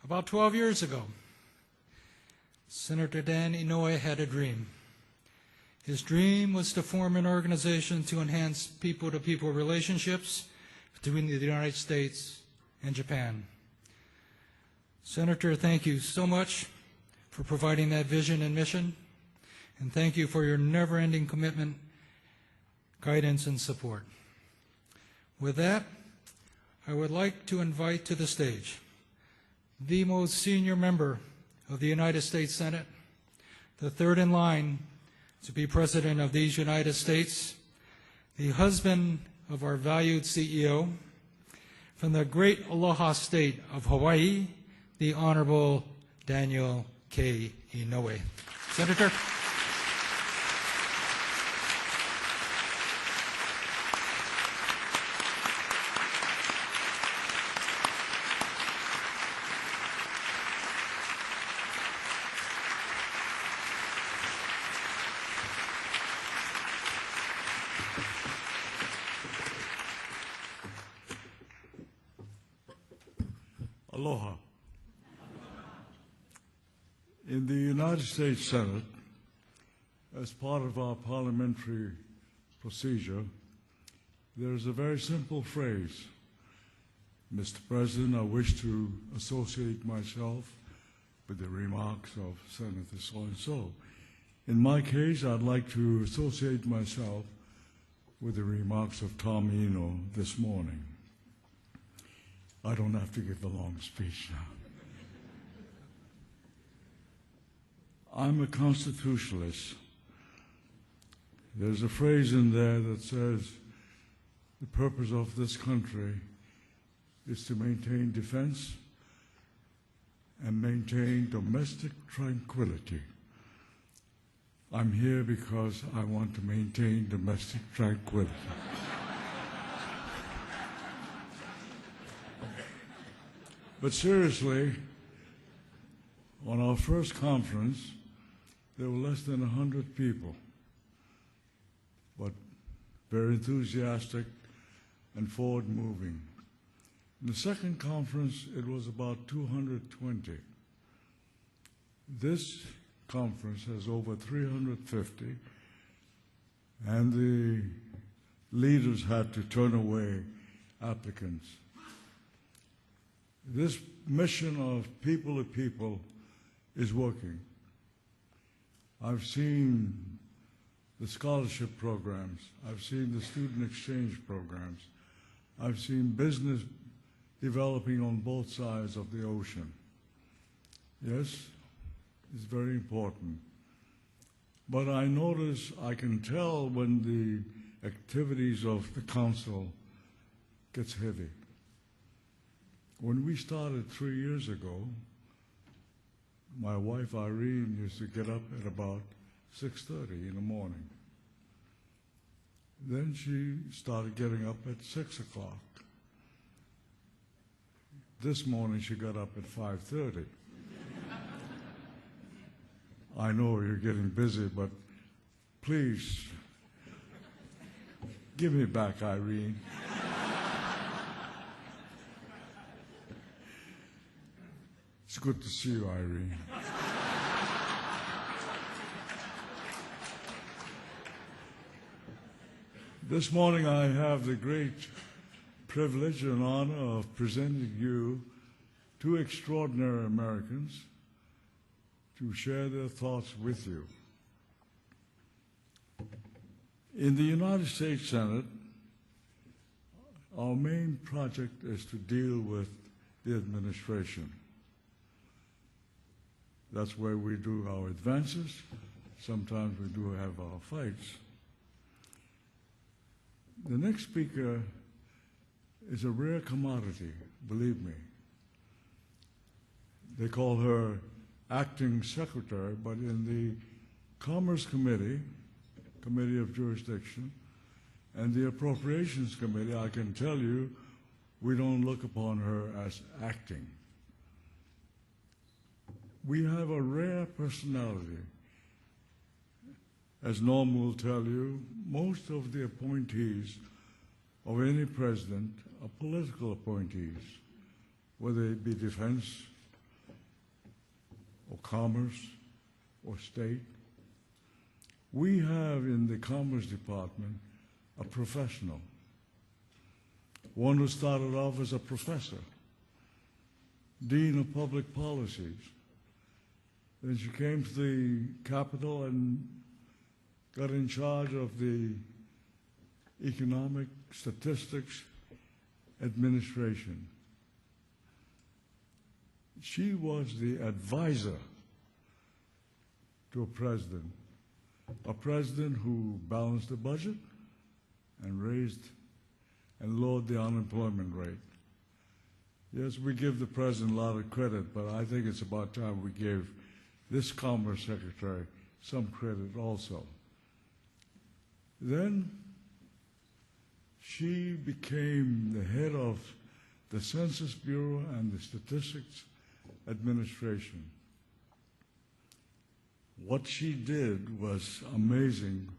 About 12 years ago, Senator Dan Inouye had a dream. His dream was to form an organization to enhance people-to-people relationships between the United States and Japan. Senator, thank you so much for providing that vision and mission, and thank you for your never-ending commitment, guidance, and support. With that, I would like to invite to the stage the most senior member of the United States Senate, the third in line to be President of these United States, the husband of our valued CEO, from the great Aloha State of Hawaii, the Honorable Daniel K. Inouye. Senator. Aloha. In the United States Senate, as part of our parliamentary procedure, there is a very simple phrase. Mr. President, I wish to associate myself with the remarks of Senator so-and-so. In my case, I'd like to associate myself with the remarks of Tom Eno this morning. I don't have to give a long speech now. I'm a constitutionalist. There's a phrase in there that says the purpose of this country is to maintain defense and maintain domestic tranquility. I'm here because I want to maintain domestic tranquility. But seriously, on our first conference, there were less than 100 people, but very enthusiastic and forward-moving. In the second conference, it was about 220. This conference has over 350, and the leaders had to turn away applicants. This mission of people to people is working. I've seen the scholarship programs. I've seen the student exchange programs. I've seen business developing on both sides of the ocean. Yes, it's very important. But I notice, I can tell when the activities of the council gets heavy. When we started 3 years ago, my wife Irene used to get up at about 6:30 in the morning. Then she started getting up at 6 o'clock. This morning she got up at 5:30. I know you're getting busy, but please give me back, Irene. It's good to see you, Irene. This morning I have the great privilege and honor of presenting you two extraordinary Americans to share their thoughts with you. In the United States Senate, our main project is to deal with the administration. That's where we do our advances. Sometimes we do have our fights. The next speaker is a rare commodity, believe me. They call her acting secretary, but in the Commerce Committee, Committee of Jurisdiction, and the Appropriations Committee, I can tell you, we don't look upon her as acting. We have a rare personality. As Norm will tell you, most of the appointees of any president are political appointees, whether it be defense commerce or state. We have in the Commerce Department a professional, one who started off as a professor, dean of public policies. Then she came to the Capitol and got in charge of the Economic Statistics Administration. She was the advisor to a president who balanced the budget and raised and lowered the unemployment rate. Yes, we give the president a lot of credit, but I think it's about time we gave this Commerce Secretary some credit also. Then she became the head of the Census Bureau and the Statistics Administration. What she did was amazing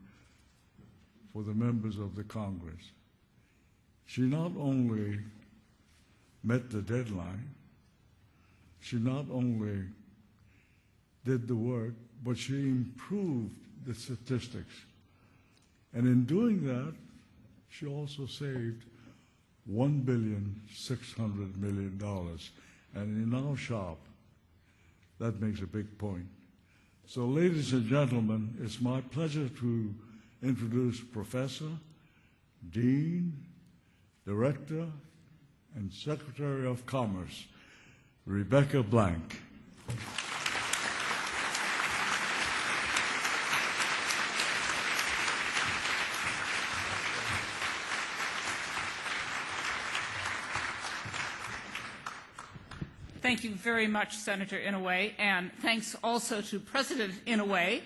for the members of the Congress. She not only met the deadline, she not only did the work, but she improved the statistics. And in doing that, she also saved $1.6 billion. And in our shop, that makes a big point. So, ladies and gentlemen, it's my pleasure to introduce Professor, Dean, Director, and Secretary of Commerce, Rebecca Blank. Thank you very much, Senator Inouye, and thanks also to President Inouye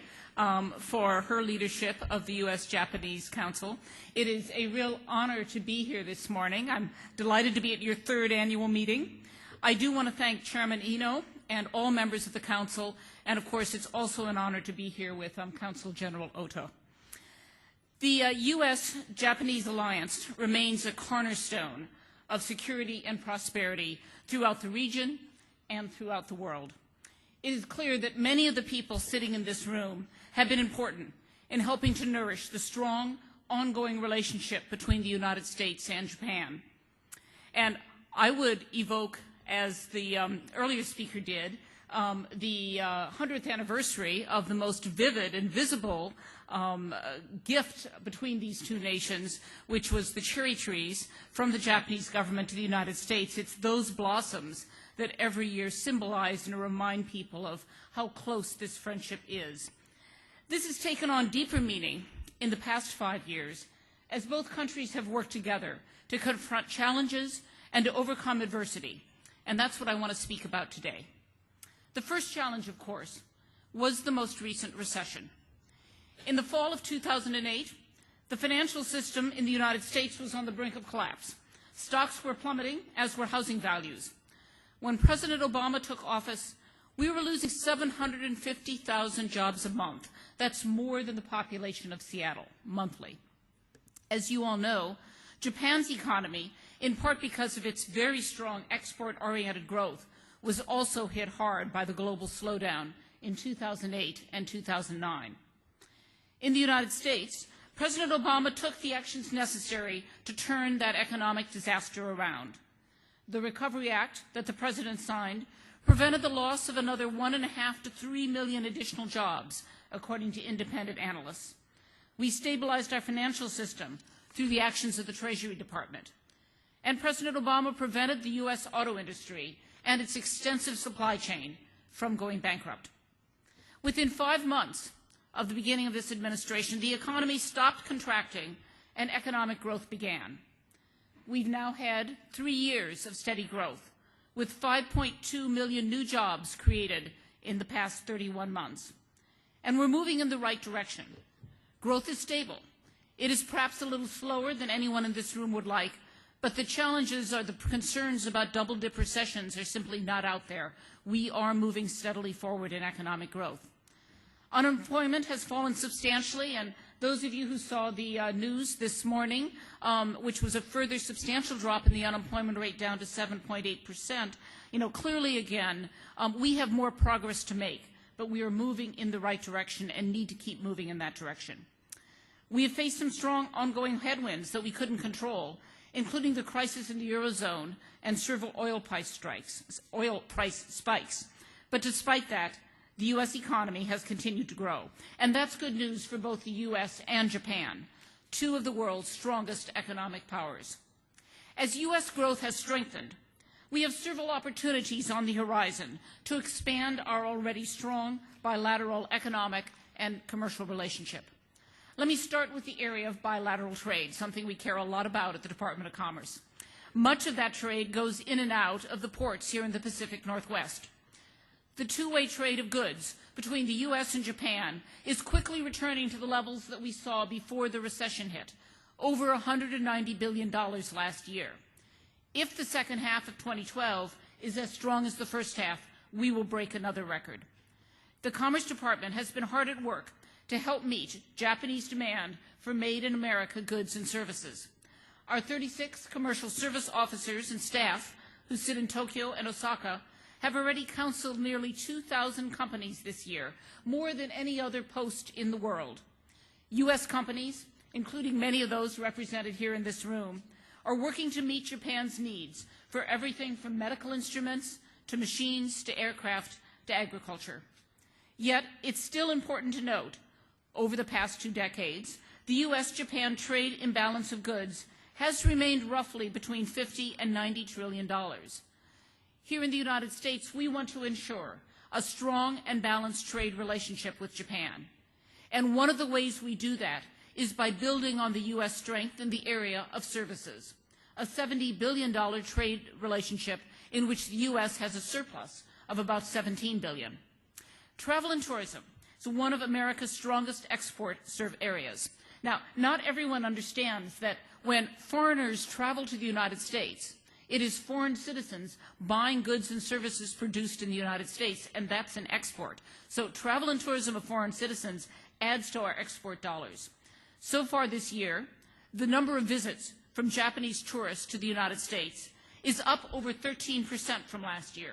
for her leadership of the U.S.-Japanese Council. It is a real honor to be here this morning. I'm delighted to be at your third annual meeting. I do want to thank Chairman Eno and all members of the Council, and of course it's also an honor to be here with Consul General Oto. The U.S.-Japanese alliance remains a cornerstone of security and prosperity throughout the region and throughout the world. It is clear that many of the people sitting in this room have been important in helping to nourish the strong, ongoing relationship between the United States and Japan. And I would evoke, as the earlier speaker did, the 100th anniversary of the most vivid and visible gift between these two nations, which was the cherry trees from the Japanese government to the United States. It's those blossoms that every year symbolize and remind people of how close this friendship is. This has taken on deeper meaning in the past 5 years as both countries have worked together to confront challenges and to overcome adversity. And that's what I want to speak about today. The first challenge, of course, was the most recent recession. In the fall of 2008, the financial system in the United States was on the brink of collapse. Stocks were plummeting, as were housing values. When President Obama took office, we were losing 750,000 jobs a month. That's more than the population of Seattle, monthly. As you all know, Japan's economy, in part because of its very strong export-oriented growth, was also hit hard by the global slowdown in 2008 and 2009. In the United States, President Obama took the actions necessary to turn that economic disaster around. The Recovery Act that the President signed prevented the loss of another 1.5 to 3 million additional jobs, according to independent analysts. We stabilized our financial system through the actions of the Treasury Department. And President Obama prevented the U.S. auto industry and its extensive supply chain from going bankrupt. Within 5 months of the beginning of this administration, the economy stopped contracting and economic growth began. We've now had 3 years of steady growth, with 5.2 million new jobs created in the past 31 months. And we're moving in the right direction. Growth is stable. It is perhaps a little slower than anyone in this room would like, but the challenges or the concerns about double-dip recessions are simply not out there. We are moving steadily forward in economic growth. Unemployment has fallen substantially, and those of you who saw the news this morning, which was a further substantial drop in the unemployment rate down to 7.8%, clearly again, we have more progress to make but we are moving in the right direction and need to keep moving in that direction. We have faced some strong ongoing headwinds that we couldn't control, including the crisis in the Eurozone and several oil price spikes. But despite that, the U.S. economy has continued to grow. And that's good news for both the U.S. and Japan, two of the world's strongest economic powers. As U.S. growth has strengthened, we have several opportunities on the horizon to expand our already strong bilateral economic and commercial relationship. Let me start with the area of bilateral trade, something we care a lot about at the Department of Commerce. Much of that trade goes in and out of the ports here in the Pacific Northwest. The two-way trade of goods between the U.S. and Japan is quickly returning to the levels that we saw before the recession hit, over $190 billion last year. If the second half of 2012 is as strong as the first half, we will break another record. The Commerce Department has been hard at work to help meet Japanese demand for made-in-America goods and services. Our 36 commercial service officers and staff who sit in Tokyo and Osaka have already counseled nearly 2,000 companies this year, more than any other post in the world. U.S. companies, including many of those represented here in this room, are working to meet Japan's needs for everything from medical instruments to machines to aircraft to agriculture. Yet, it's still important to note, over the past 2 decades, the U.S.-Japan trade imbalance of goods has remained roughly between $50 and $90 trillion. Here in the United States, we want to ensure a strong and balanced trade relationship with Japan. And one of the ways we do that is by building on the U.S. strength in the area of services, a $70 billion trade relationship in which the U.S. has a surplus of about $17 billion. Travel and tourism is one of America's strongest export serve areas. Now, not everyone understands that when foreigners travel to the United States, it is foreign citizens buying goods and services produced in the United States, and that's an export. So travel and tourism of foreign citizens adds to our export dollars. So far this year, the number of visits from Japanese tourists to the United States is up over 13% from last year.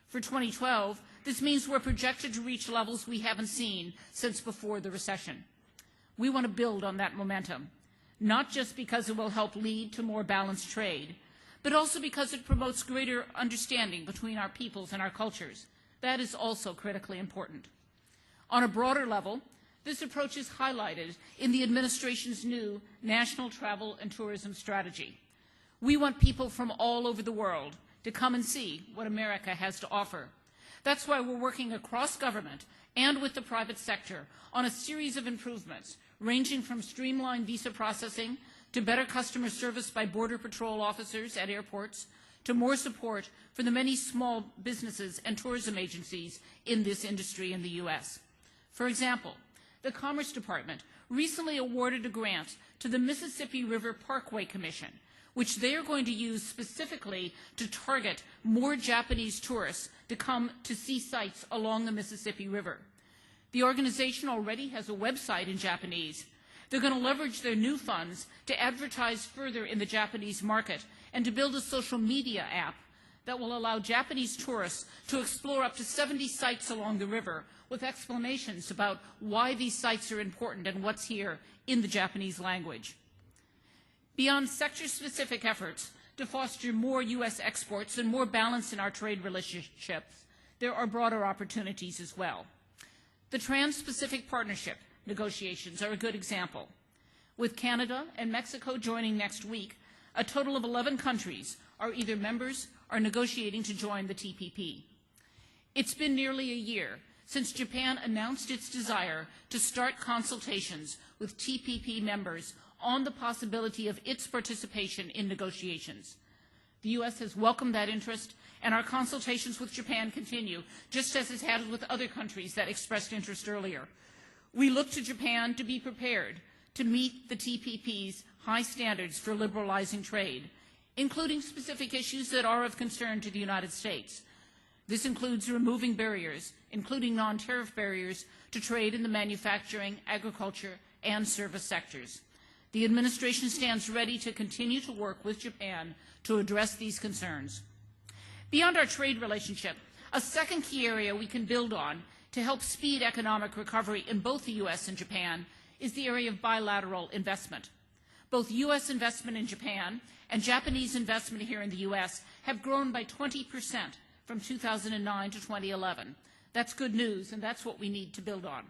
For 2012, this means we're projected to reach levels we haven't seen since before the recession. We want to build on that momentum, not just because it will help lead to more balanced trade, but also because it promotes greater understanding between our peoples and our cultures. That is also critically important. On a broader level, this approach is highlighted in the administration's new National Travel and Tourism Strategy. We want people from all over the world to come and see what America has to offer. That's why we're working across government and with the private sector on a series of improvements, ranging from streamlined visa processing to better customer service by Border Patrol officers at airports, to more support for the many small businesses and tourism agencies in this industry in the U.S. For example, the Commerce Department recently awarded a grant to the Mississippi River Parkway Commission, which they are going to use specifically to target more Japanese tourists to come to see sites along the Mississippi River. The organization already has a website in Japanese. They're going to leverage their new funds to advertise further in the Japanese market and to build a social media app that will allow Japanese tourists to explore up to 70 sites along the river with explanations about why these sites are important and what's here in the Japanese language. Beyond sector-specific efforts to foster more U.S. exports and more balance in our trade relationships, there are broader opportunities as well. The Trans-Pacific Partnership negotiations are a good example. With Canada and Mexico joining next week, a total of 11 countries are either members or negotiating to join the TPP. It's been nearly a year since Japan announced its desire to start consultations with TPP members on the possibility of its participation in negotiations. The U.S. has welcomed that interest, and our consultations with Japan continue, just as it has with other countries that expressed interest earlier. We look to Japan to be prepared to meet the TPP's high standards for liberalizing trade, including specific issues that are of concern to the United States. This includes removing barriers, including non-tariff barriers, to trade in the manufacturing, agriculture, and service sectors. The administration stands ready to continue to work with Japan to address these concerns. Beyond our trade relationship, a second key area we can build on to help speed economic recovery in both the U.S. and Japan is the area of bilateral investment. Both U.S. investment in Japan and Japanese investment here in the U.S. have grown by 20% from 2009 to 2011. That's good news, and that's what we need to build on.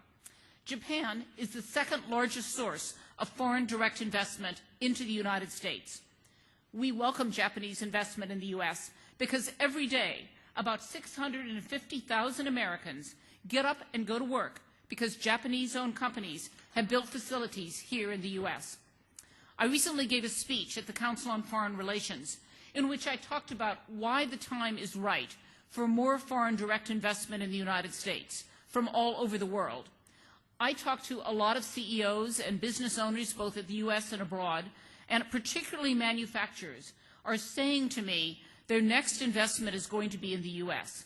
Japan is the second largest source of foreign direct investment into the United States. We welcome Japanese investment in the U.S. because every day about 650,000 Americans get up and go to work because Japanese-owned companies have built facilities here in the U.S. I recently gave a speech at the Council on Foreign Relations in which I talked about why the time is right for more foreign direct investment in the United States from all over the world. I talked to a lot of CEOs and business owners both at the U.S. and abroad, and particularly manufacturers are saying to me their next investment is going to be in the U.S.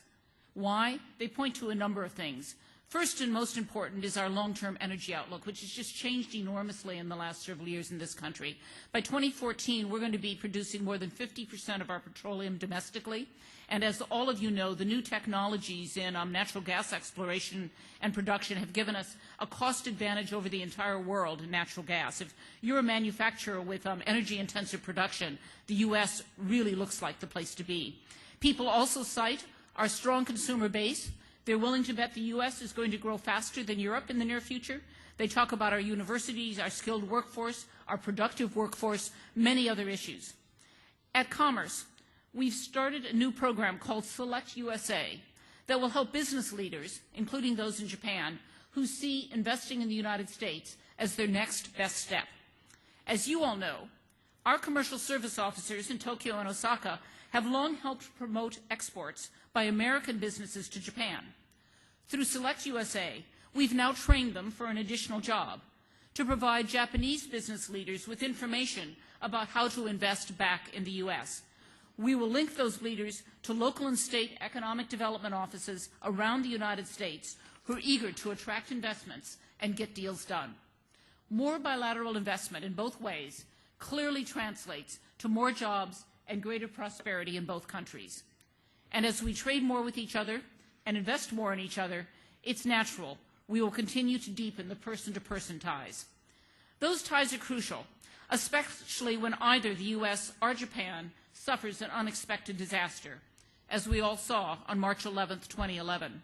Why? They point to a number of things. First and most important is our long-term energy outlook, which has just changed enormously in the last several years in this country. By 2014, we're going to be producing more than 50% of our petroleum domestically. And as all of you know, the new technologies in natural gas exploration and production have given us a cost advantage over the entire world in natural gas. If you're a manufacturer with energy-intensive production, the U.S. really looks like the place to be. People also cite our strong consumer base. They're willing to bet the U.S. is going to grow faster than Europe in the near future. They talk about our universities, our skilled workforce, our productive workforce, many other issues. At Commerce, we've started a new program called Select USA that will help business leaders, including those in Japan, who see investing in the United States as their next best step. As you all know, our commercial service officers in Tokyo and Osaka have long helped promote exports by American businesses to Japan. Through Select USA, we've now trained them for an additional job to provide Japanese business leaders with information about how to invest back in the U.S. We will link those leaders to local and state economic development offices around the United States who are eager to attract investments and get deals done. More bilateral investment in both ways clearly translates to more jobs and greater prosperity in both countries. And as we trade more with each other and invest more in each other, it's natural we will continue to deepen the person-to-person ties. Those ties are crucial, especially when either the U.S. or Japan suffers an unexpected disaster, as we all saw on March 11, 2011.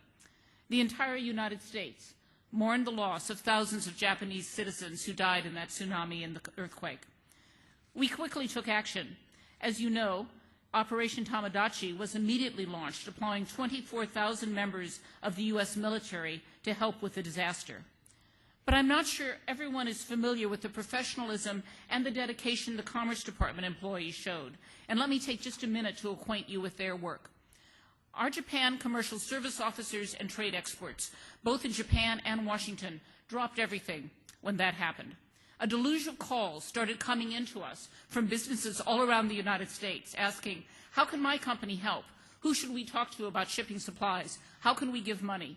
The entire United States mourned the loss of thousands of Japanese citizens who died in that tsunami and the earthquake. We quickly took action. As you know, Operation Tamagotchi was immediately launched, deploying 24,000 members of the U.S. military to help with the disaster. But I'm not sure everyone is familiar with the professionalism and the dedication the Commerce Department employees showed. And let me take just a minute to acquaint you with their work. Our Japan commercial service officers and trade experts, both in Japan and Washington, dropped everything when that happened. A deluge of calls started coming into us from businesses all around the United States asking, how can my company help? Who should we talk to about shipping supplies? How can we give money?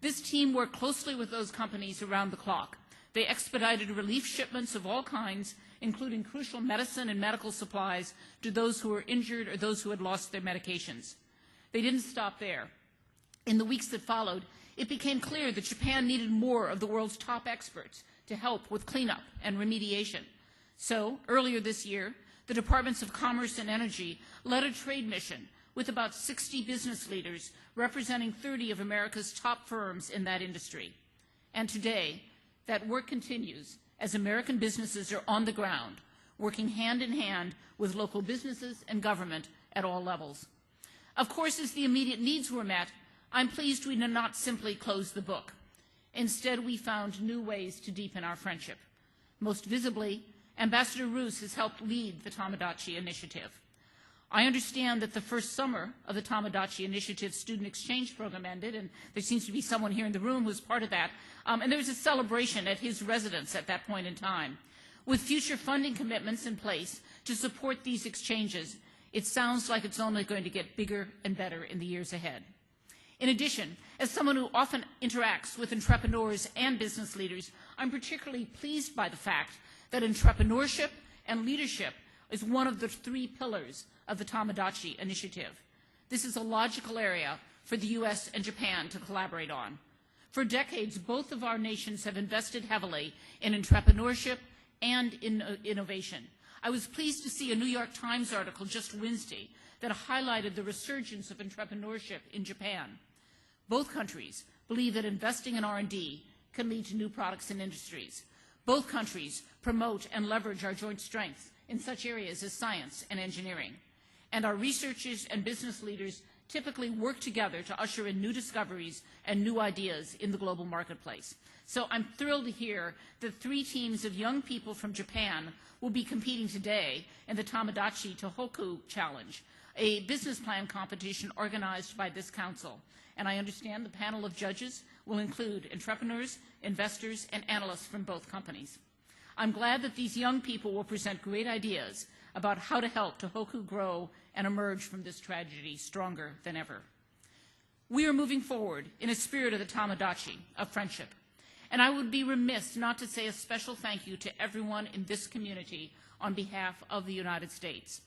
This team worked closely with those companies around the clock. They expedited relief shipments of all kinds, including crucial medicine and medical supplies, to those who were injured or those who had lost their medications. They didn't stop there. In the weeks that followed, it became clear that Japan needed more of the world's top experts to help with cleanup and remediation. So, earlier this year, the Departments of Commerce and Energy led a trade mission with about 60 business leaders representing 30 of America's top firms in that industry. And today, that work continues as American businesses are on the ground, working hand in hand with local businesses and government at all levels. Of course, as the immediate needs were met, I'm pleased we did not simply close the book. Instead, we found new ways to deepen our friendship. Most visibly, Ambassador Roos has helped lead the Tamagotchi Initiative. I understand that the first summer of the Tamagotchi Initiative student exchange program ended, and there seems to be someone here in the room who's part of that, and there was a celebration at his residence at that point in time. With future funding commitments in place to support these exchanges, it sounds like it's only going to get bigger and better in the years ahead. In addition, as someone who often interacts with entrepreneurs and business leaders, I'm particularly pleased by the fact that entrepreneurship and leadership is one of the 3 pillars of the Tamagotchi Initiative. This is a logical area for the U.S. and Japan to collaborate on. For decades, both of our nations have invested heavily in entrepreneurship and in innovation. I was pleased to see a New York Times article just Wednesday that highlighted the resurgence of entrepreneurship in Japan. Both countries believe that investing in R&D can lead to new products and industries. Both countries promote and leverage our joint strengths in such areas as science and engineering. And our researchers and business leaders typically work together to usher in new discoveries and new ideas in the global marketplace. So I'm thrilled to hear that 3 teams of young people from Japan will be competing today in the Tamadachi Tohoku Challenge, a business plan competition organized by this council. And I understand the panel of judges will include entrepreneurs, investors, and analysts from both companies. I'm glad that these young people will present great ideas about how to help Tohoku grow and emerge from this tragedy stronger than ever. We are moving forward in a spirit of the Tamadachi, of friendship. And I would be remiss not to say a special thank you to everyone in this community on behalf of the United States.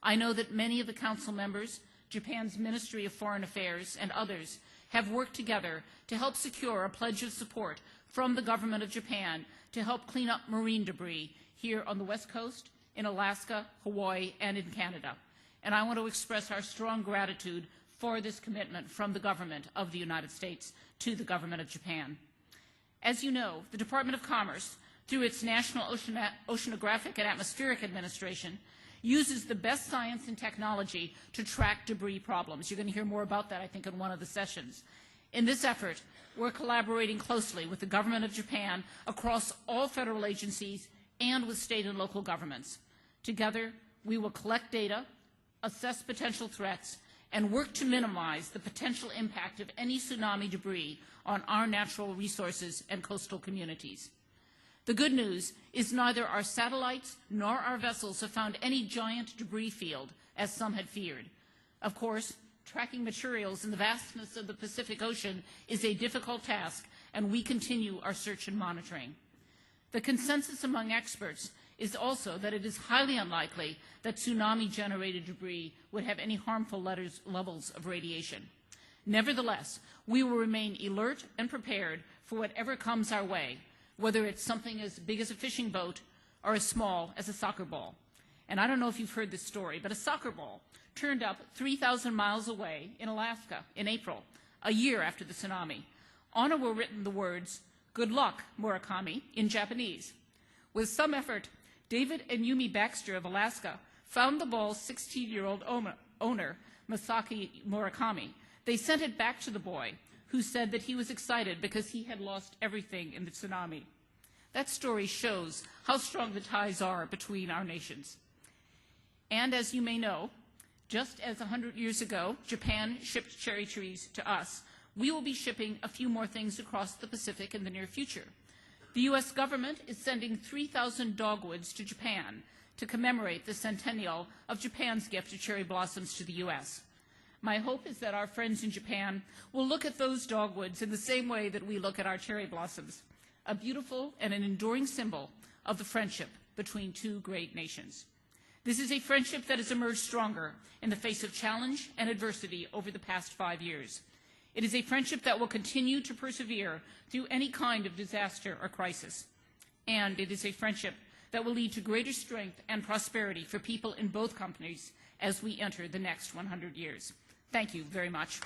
I know that many of the council members, Japan's Ministry of Foreign Affairs, and others have worked together to help secure a pledge of support from the government of Japan to help clean up marine debris here on the West Coast, in Alaska, Hawaii, and in Canada. And I want to express our strong gratitude for this commitment from the government of the United States to the government of Japan. As you know, the Department of Commerce, through its National Oceanographic and Atmospheric Administration, uses the best science and technology to track debris problems. You're going to hear more about that, I think, in one of the sessions. In this effort, we're collaborating closely with the government of Japan across all federal agencies and with state and local governments. Together, we will collect data, assess potential threats, and work to minimize the potential impact of any tsunami debris on our natural resources and coastal communities. The good news is neither our satellites nor our vessels have found any giant debris field, as some had feared. Of course, tracking materials in the vastness of the Pacific Ocean is a difficult task, and we continue our search and monitoring. The consensus among experts is also that it is highly unlikely that tsunami-generated debris would have any harmful levels of radiation. Nevertheless, we will remain alert and prepared for whatever comes our way, whether it's something as big as a fishing boat or as small as a soccer ball. And I don't know if you've heard this story, but a soccer ball turned up 3,000 miles away in Alaska in April, a year after the tsunami. On it were written the words, "Good luck, Murakami," in Japanese. With some effort, David and Yumi Baxter of Alaska found the ball's 16-year-old owner, Masaki Murakami. They sent it back to the boy, who said that he was excited because he had lost everything in the tsunami. That story shows how strong the ties are between our nations. And as you may know, just as 100 years ago, Japan shipped cherry trees to us, we will be shipping a few more things across the Pacific in the near future. The U.S. government is sending 3,000 dogwoods to Japan to commemorate the centennial of Japan's gift of cherry blossoms to the U.S. My hope is that our friends in Japan will look at those dogwoods in the same way that we look at our cherry blossoms, a beautiful and an enduring symbol of the friendship between two great nations. This is a friendship that has emerged stronger in the face of challenge and adversity over the past 5 years. It is a friendship that will continue to persevere through any kind of disaster or crisis. And it is a friendship that will lead to greater strength and prosperity for people in both countries as we enter the next 100 years. Thank you very much.